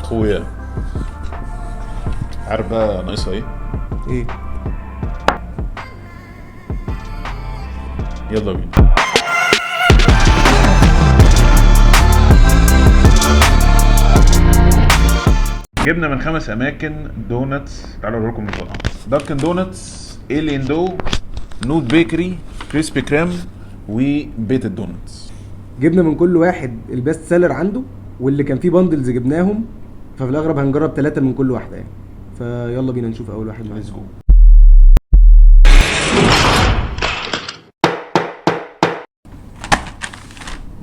اخويا عارف بقى ناقصها ايه؟ ايه؟ يلا بينا. جبنا من 5 اماكن دونتس، تعالوا اوريكم النظام. دانكن دونتس، الين دو، نوت بيكري، كريسبي كريم، وبيت الدونتس. جبنا من كل واحد البيست سيلر عنده، واللي كان فيه باندلز جبناهم، ففي الاغلب هنجرب 3 من كل واحده يعني. فيلا بينا نشوف اول واحد معانا.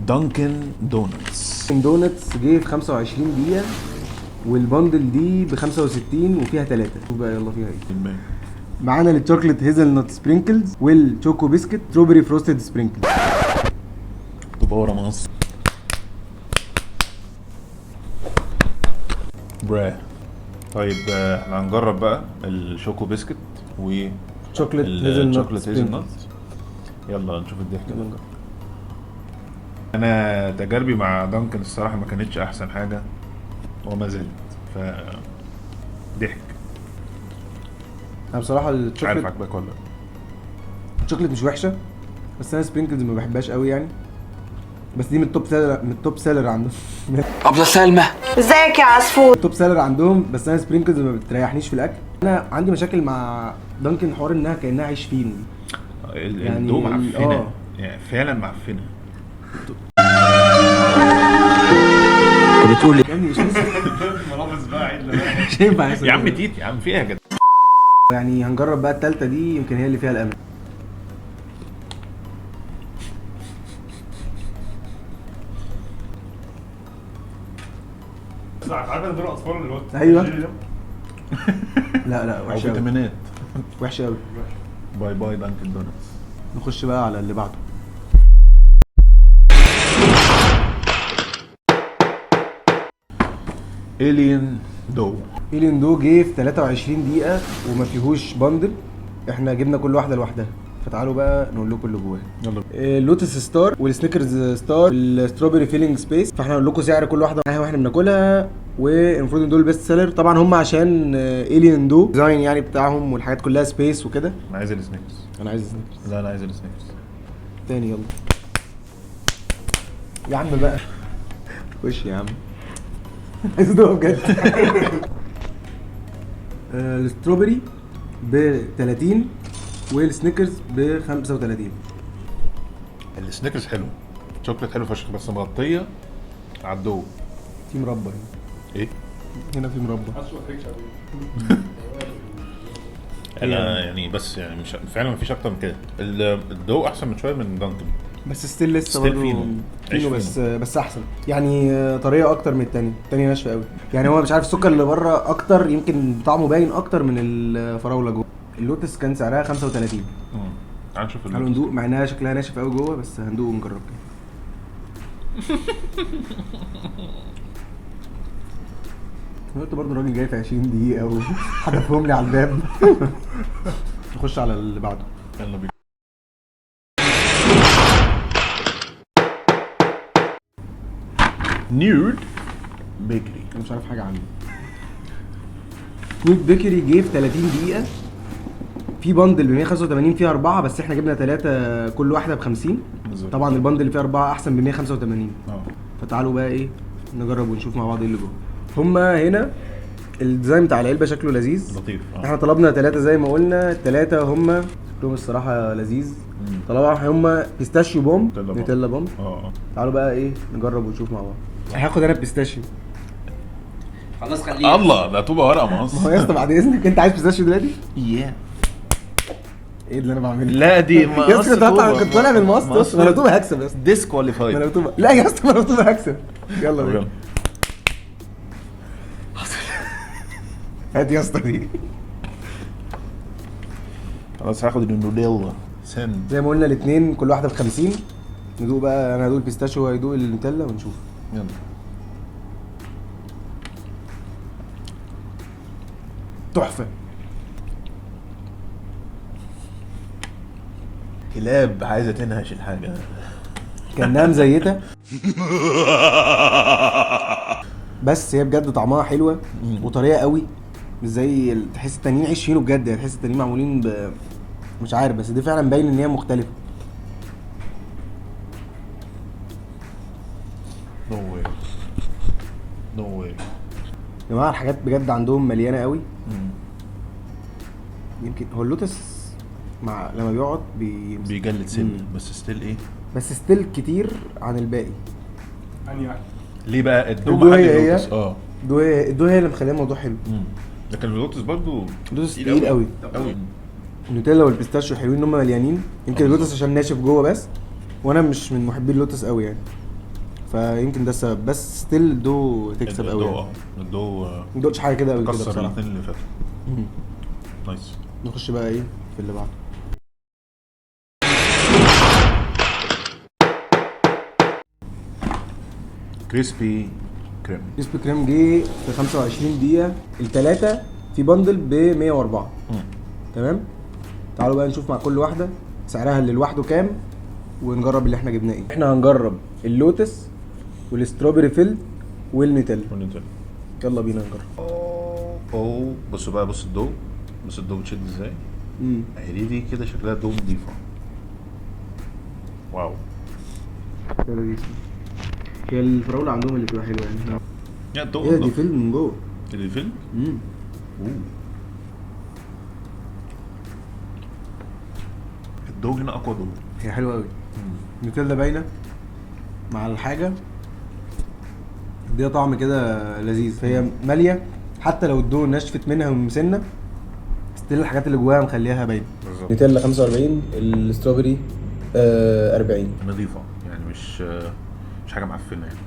دانكن دونتس. دونتس جه في 25 دقيقه، والباندل دي ب 65 وفيها 3. شوف بقى يلا فيها ايه. معانا الشوكليت هيزل نوت سبرينكلز، والشوكو بيسكت ستروبري فروستد سبرينكلز. تبقى مصر برا. طيب احنا هنجرب بقى الشوكو بيسكت و شوكليت هيزل نوت. يلا نشوف الضحك ده. انا تجاربي مع دانكن الصراحه ما كانتش احسن حاجه وما زلت ف ضحك. انا بصراحه مش عارف الشوكليت عجبك ولا لا. الشوكليت مش وحشه، بس انا سبرينكلز ما بحبهاش قوي يعني. بس دي من التوب سيلر عندهم. أبلة سلمى ازيك يا عصفور؟ التوب سيلر عندهم، بس انا سبرينكلز ما بتريحنيش في الاكل. انا عندي مشاكل مع دانكن، حوار انها كانها عيش فين يعني الدو معفنه يعني فعلا معفنه. بتقول يعني مش ملابس بقى عيد مش هينفع يا عم تيت يا عم فيها كده. يعني هنجرب بقى التالتة دي، يمكن هي اللي فيها الامل. عارف دول اطفال اللي هو ايوه. لا او وحشه قوي، فيتامينات. وحشه قوي. باي باي دانكن دونتس. نخش بقى على اللي بعده. الين دو. الين دو جه في 23 دقيقة وما فيهوش باندل. احنا جبنا كل واحدة لوحدها، فتعالوا بقى نقول لكم اللي جواها. يلا اللوتس ستار والسنيكرز ستار والستروبري فيلينج سبيس. فاحنا هنقول لكم سعر كل واحدة معاها واحنا بناكلها، والمفروض ان دول بيست سيلر طبعا هم عشان الين دو ديزاين يعني بتاعهم والحاجات كلها سبيس وكده. انا عايز السنيكرز. انا عايز السنيكرز. لا انا عايز السنيكرز تاني. يلا يا عم بقى خش يا عم. عايز ادوق بجد. الستروبري ب 30 والسنيكرز ب 35. السنيكرز حلو، شوكليت حلو فشخ، بس مغطيه على الدو. في مربى هنا. ايه هنا في مربى. انا يعني بس يعني مش فعلا مفيش اكتر من كده. الدو احسن من شويه من دانكن، بس ستيل لسه ستيل برضه فينو بس احسن يعني. طريه اكتر من التاني ناشفه قوي يعني. هو مش عارف السكر اللي بره اكتر، يمكن طعمه باين اكتر من الفراوله جوه. اللوتس كان سعرها 35. تعال نشوف تعالوا ندوق، مع انها شكلها ناشف قوي جوه، بس هندوق ونجرب كده. قلت برضه الراجل جاي في 20 دقيقة وحدفهم لي على الباب. نخش على اللي بعده. يلا بينا. نيود بيكري. انا مش عارف حاجة عنه. نيود بيكري جه في 30 دقيقة. في باندل ب 185 فيها 4، بس احنا جبنا 3 كل واحدة ب 50. طبعا الباندل اللي فيها 4 احسن ب 185. فتعالوا بقى ايه نجرب ونشوف مع بعض ايه اللي جوه. هما هنا الديزاين بتاع العلبه شكله لذيذ، لطيف. احنا طلبنا 3 زي ما قلنا. ال3 هما شكلهم الصراحه لذيذ. طلبنا هما بيستاشيو بوم، نيتيلا بوم. تعالوا بقى ايه نجرب ونشوف مع بعض. هاخد انا بيستاشيو. خلاص خليه. الله ده طوبه ورقه مقص. ما هو يا اسطى بعد اذنك، انت عايز بيستاشيو دلوقتي؟ ايه اللي انا بعمله؟ لا دي مقص. يا اسطى كنت طالع من المقص. ما انا طوبه هكسب يا اسطى. ديسكواليفايد. لا يا اسطى ما انا طوبه هكسب. يلا بينا. هات يا اسطى دي. خلاص هاخد النوديلا سن. زي ما قلنا الاثنين كل واحده ب 50. ندوق بقى، انا هدوق البيستاشيو وهو هيدوق النوتيلا ونشوف. يلا. تحفه. كلاب عايزه تنهش الحاجه. كانها مزيته. بس هي بجد طعمها حلوه وطريه قوي، مش زي تحس التانيين عيش فينو بجد يعني، تحس التانيين معمولين مش عارف، بس دي فعلا باين ان هي مختلفه. نو واي نو واي يا جماعه الحاجات بجد عندهم مليانه قوي. يمكن هو اللوتس مع لما بيقعد بيجلد سن بس ستيل ايه، بس ستيل كتير عن الباقي. يعني ليه بقى الدو الدو محل هي اللوتس الدو هي اللي مخليها الموضوع حلو. لكن اللوتس برضو اللوتس تقيل قوي. النوتيلا والبيستاشيو حلوين ان هم مليانين، يمكن اللوتس عشان ناشف جوه بس، وانا مش من محبين اللوتس قوي يعني، فيمكن ده السبب. بس ستيل الدو تكسب قوي يعني. الدو ما دوقتش حاجه كده قوي كده كسر بصراحه. الاثنين اللي فاتوا. نايس. نخش بقى ايه في اللي بعده. كريسبي كريم. كريسبي كريم جه في 25 دقيقه، الثلاثه في بندل ب 104. تمام. تعالوا بقى نشوف مع كل واحده سعرها اللي لوحده كام، ونجرب اللي احنا جبناه ايه. احنا هنجرب اللوتس والستروبري فيل والنوتيلا. يلا بينا نجرب. اوه بصوا بقى، بص الدو، بص الدو بتشد ازاي. اهي دي كده شكلها دو نضيفه. واو. يلا دي هي الفراوله عندهم اللي بتبقى حلوه يعني. يا الدو ايه دي فيل من جوه. دي فيل. الدو هنا اقوى دو. هي حلوه قوي. النوتيلا باينه مع الحاجه، دي طعم كده لذيذ، فهي ماليه حتى لو الدو نشفت منها ومسنه، ستيل الحاجات اللي جواها مخليها باينه. نوتيلا 45، الستروبري 40. نظيفه يعني، مش حاجه معفنه يعني،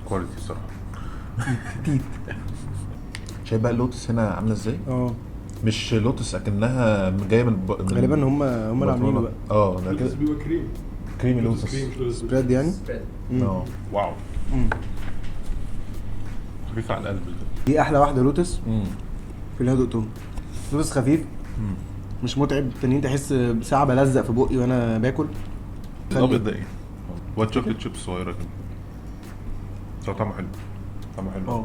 كواليتي الصراحه. شايف بقى اللوتس هنا عامله ازاي؟ مش لوتس اكنها جايه من غالبا هم اللي عاملينه بقى. ده كده بيبقى كريمي لوتس سبريد يعني. واو. خفيف على القلب كده. دي احلى واحده لوتس في اللي انا دقتهم. لوتس خفيف مش متعب، التانيين تحس ساعه بلزق في بقي وانا باكل. الابيض ده ايه؟ وات شوكليت شيبس صغيره كده. طعمه حلو، طعمه حلو.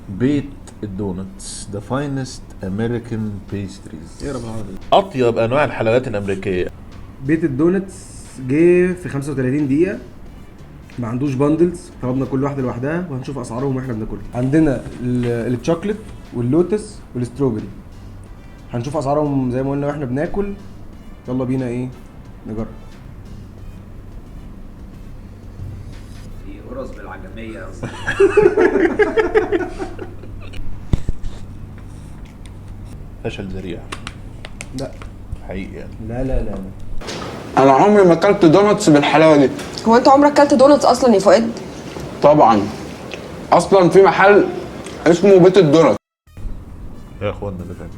بيت الدونتس The finest American pastries. ايه ربع اطيب انواع الحلويات الامريكيه. بيت الدونتس جه في 35 دقيقه، ما عندوش باندلز، طلبنا كل واحده لوحدها وهنشوف اسعارهم واحنا بناكلها. عندنا الشوكليت واللوتس والستروبري، هنشوف اسعارهم زي ما قلنا واحنا بناكل. يلا بينا ايه نجرب. دي قرص بالعجميه اصلا. فشل ذريع. لا حقيقي يعني. لا انا عمري ما اكلت دونتس بالحلاوه دي. هو انت عمرك اكلت دونتس اصلا يا فؤاد؟ طبعا، اصلا في محل اسمه بيت الدونت. يا اخوانا اللي فات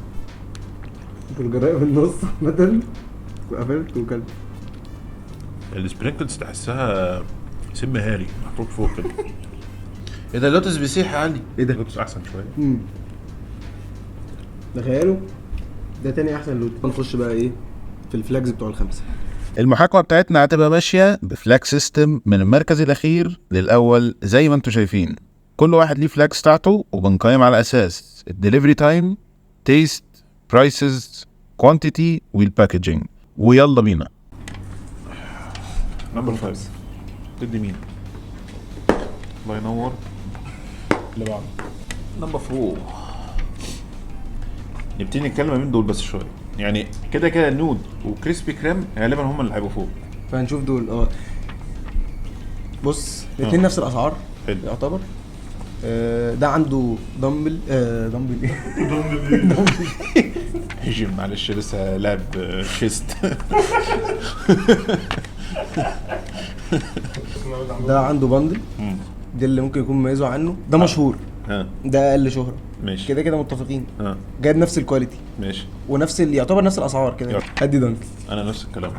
انت الجرايه في النص مثلا وقفلت وكلت. السبرينكلز تحسها سم هاري محطوط فوق كده. ايه ده اللوتس بيسيح يا علي؟ ايه ده؟ اللوتس احسن شويه. تخيلوا ده تاني احسن لوت. نخش بقى ايه في الفلاجز بتوع الخمسه. المحاكمه بتاعتنا هتبقى ماشيه بفلاج سيستم من المركز الاخير للاول زي ما انتم شايفين. كل واحد ليه فلاج بتاعته وبنقيم على اساس الدليفري تايم، تيست، برايسز، كوانتيتي والباكجينج. ويلا بينا. نمبر 5 تدي مين؟ الله ينور. اللي بعده نمبر 4. نبتدي نتكلم ما بين دول بس شويه يعني، كده كده نود وكريسبي كريم غالبا هم اللي هيبقوا فوق، فهنشوف دول. بص الاثنين نفس الاسعار حلو يعتبر. ده عنده دمبل دمبل ايه هيجي معلش لسه لعب شيست. ده عنده بندل، ده اللي ممكن يكون مميزه عنه. ده مشهور، ده اقل شهرة. ماشي كده كده متفقين. جايب نفس الكواليتي ماشي ونفس يعتبر نفس الاسعار كده. ادي دانك. انا نفس الكلام.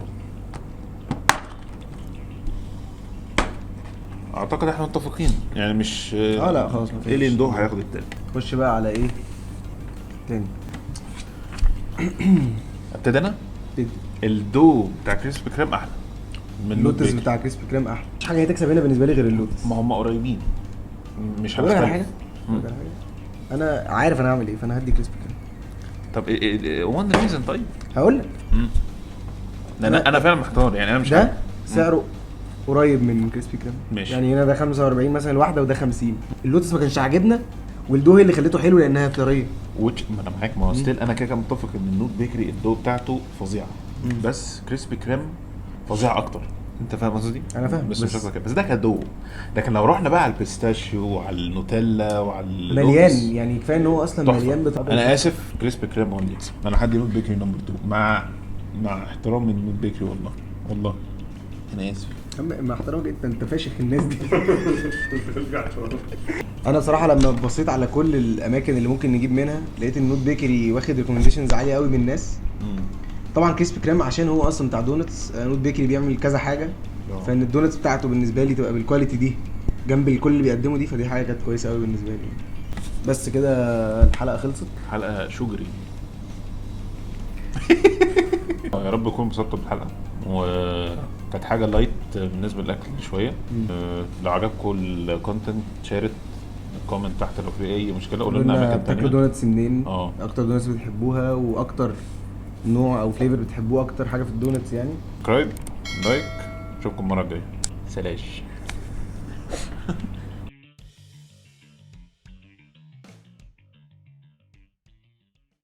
اعتقد احنا متفقين يعني، مش لا خلاص ايه اللي ندوه هياخد التاني. خش بقى على ايه تاني. ابتدي انا. الدو بتاع كريسبي كريم احلى. من اللوتس بيكري. بتاع كريسبي كريم احلى، مش حاجه هتكسب هنا بالنسبه لي غير اللوتس. ما هم قريبين، مش هقول لك على هنختلف. حاجه، هقول لك على حاجة. انا عارف انا هعمل ايه، فانا هدي كريسبي كريم. طب ايه وان ريزن طيب؟ هقول لك انا فعلا محتار يعني، انا مش ده عارف. سعره قريب من كريسبي كريم. ماشي. يعني هنا ده 45 مثلا الواحده وده 50. اللوتس ما كانش عاجبنا، والدو هي اللي خليته حلو لانها طريه. ما انا معاك، ما هو ستيل انا كده متفق ان النوت بيكري الدو بتاعته فظيعه، بس كريسبي كريم فظيع اكتر. انت فاهم قصدي؟ انا فاهم، بس مش اكتر كده، بس ده كدو. لكن لو رحنا بقى على البيستاشيو وعلى النوتيلا وعلى مليان يعني، كفايه ان هو اصلا تحفة. مليان بطبع. انا اسف، كريسبي كريم هو اللي يكسب. انا هدي نوت بيكري نمبر 2 مع احترامي للنوت بيكري، والله انا اسف. مع احترامك انت فاشخ الناس دي. انا صراحه لما بصيت على كل الاماكن اللي ممكن نجيب منها، لقيت النوت بيكري واخد ريكومنديشنز عاليه قوي من الناس. طبعا كريسبي كريم عشان هو اصلا بتاع دونتس، نوت بيكري بيعمل كذا حاجه، فان الدونتس بتاعته بالنسبه لي تبقى بالكواليتي دي جنب الكل اللي بيقدمه دي، فدي حاجه كانت كويسه قوي بالنسبه لي. بس كده الحلقه خلصت. حلقه شجري. يا رب تكونوا انبسطتوا بالحلقه، وكانت حاجه لايت بالنسبه للاكل شويه. لو عجبكم الكونتنت شارت كومنت تحت لو في اي مشكله، قولوا لنا اماكن بتاكلوا تانية. دونتس منين؟ اه اكتر دونتس بتحبوها، واكتر نوع او فليفر بتحبوه اكتر حاجه في الدونتس يعني. سبسكرايب، لايك، اشوفكم المره الجايه. سلاش.